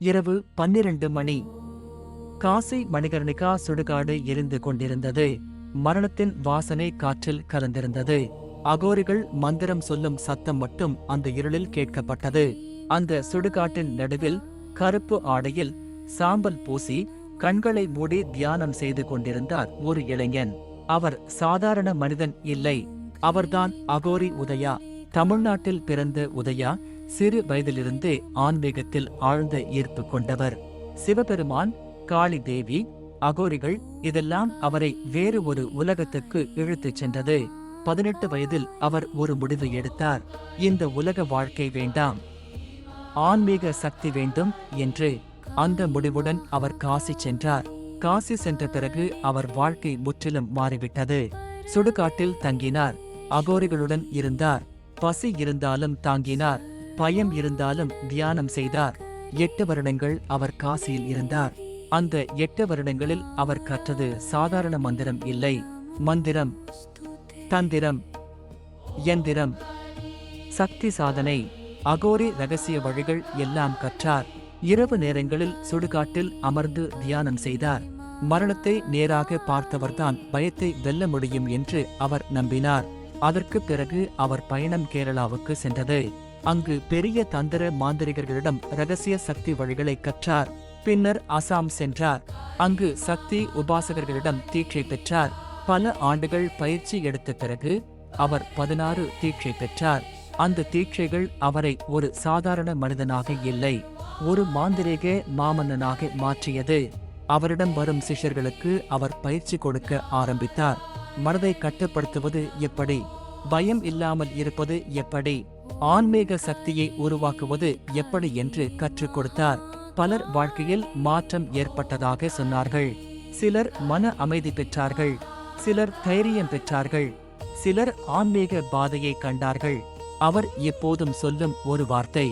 இரவு 12 மணி. காசி மணிகர்ணிகா சுடுகாடு எரிந்து கொண்டிருந்தது. மரணத்தின் வாசனை காற்றில் கலந்திருந்தது. அகோரிகள் மந்திரம் சொல்லும் சத்தம் மட்டும் அந்த இருளில் கேட்கப்பட்டது. அந்த சுடுகாட்டின் நடுவில் கருப்பு ஆடையில் சாம்பல் பூசி கண்களை மூடி தியானம் செய்து கொண்டிருந்தார் ஒரு இளைஞன். அவர் சாதாரண மனிதன் இல்லை. அவர்தான் அகோரி உதயா. தமிழ்நாட்டில் பிறந்த உதயா சிறு வயதிலிருந்தே ஆன்மீகத்தில் ஆழ்ந்த ஈர்ப்பு கொண்டவர். சிவபெருமான், காளி தேவி, அகோரிகள் இதெல்லாம் அவரை வேறு ஒரு உலகத்துக்கு இழுத்துச் சென்றது. 18 வயதில் அவர் ஒரு முடிவு எடுத்தார். இந்த உலக வாழ்க்கை வேண்டாம், ஆன்மீக சக்தி வேண்டும் என்று. அந்த முடிவுடன் அவர் காசி சென்றார். காசி சென்ற பிறகு அவர் வாழ்க்கை முற்றிலும் மாறிவிட்டது. சுடுகாட்டில் தங்கினார். அகோரிகளுடன் இருந்தார். பசி இருந்தாலும் தாங்கினார். பயம் இருந்தாலும் தியானம் செய்தார். 8 வருடங்கள் அவர் காசியில் இருந்தார். அந்த 8 வருடங்களில் அவர் கற்றது சாதாரண மந்திரம் இல்லை. மந்திரம், தந்திரம், யந்திரம், சக்தி சாதனை, அகோரி ரகசிய வழிகள் எல்லாம் கற்றார். இரவு நேரங்களில் சுடுகாட்டில் அமர்ந்து தியானம் செய்தார். மரணத்தை நேராக பார்த்தவர்தான் பயத்தை வெல்ல முடியும் என்று அவர் நம்பினார். அதற்கு பிறகு அவர் பயணம் கேரளாவுக்கு சென்றது. அங்கு பெரிய தந்திர மாந்திரிகர்களிடம் ரகசிய சக்தி வழிகளை கற்றார். பின்னர் அசாம் சென்றார். அங்கு சக்தி உபாசகர்களிடம் தீட்சை பெற்றார். பல ஆண்டுகள் பயிற்சி எடுத்த பிறகு அவர் 16 தீட்சை பெற்றார். அந்த தீட்சைகள் அவரை ஒரு சாதாரண மனிதனாக இல்லை, ஒரு மாந்திரீக மாமன்னனாக மாற்றியது. அவரிடம் வரும் சிஷ்யர்களுக்கு அவர் பயிற்சி கொடுக்க ஆரம்பித்தார். மனதை கட்டுப்படுத்துவது எப்படி, பயம் இல்லாமல் இருப்பது எப்படி, ஆன்மீக சக்தியை உருவாக்குவது எப்படி என்று கற்றுக் கொடுத்தார். பலர் வாழ்க்கையில் மாற்றம் ஏற்பட்டதாக சொன்னார்கள். சிலர் மன அமைதி பெற்றார்கள், சிலர் தைரியம் பெற்றார்கள், சிலர் ஆன்மீக பாதையை கண்டார்கள். அவர் எப்போதும் சொல்லும் ஒரு வார்த்தை: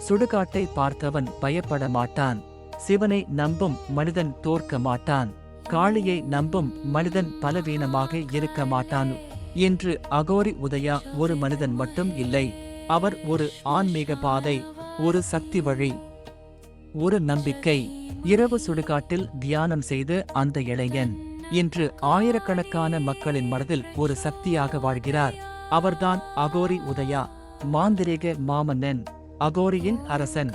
சுடுகாட்டை பார்த்தவன் பயப்பட மாட்டான், சிவனை நம்பும் மனிதன் தோற்க மாட்டான், காளியை நம்பும் மனிதன் பலவீனமாக இருக்க மாட்டான் என்று. அகோரி உதயா ஒரு மனிதன் மட்டும் இல்லை, அவர் ஒரு ஆன்மீக பாதை, ஒரு சக்தி வழி, ஒரு நம்பிக்கை. இரவு சுடுகாட்டில் தியானம் செய்து அந்த இளைஞன் இன்று ஆயிரக்கணக்கான மக்களின் மனதில் ஒரு சக்தியாக வாழ்கிறார். அவர்தான் அகோரி உதயா, மாந்திரீக மாமன்னன், அகோரியின் அரசன்.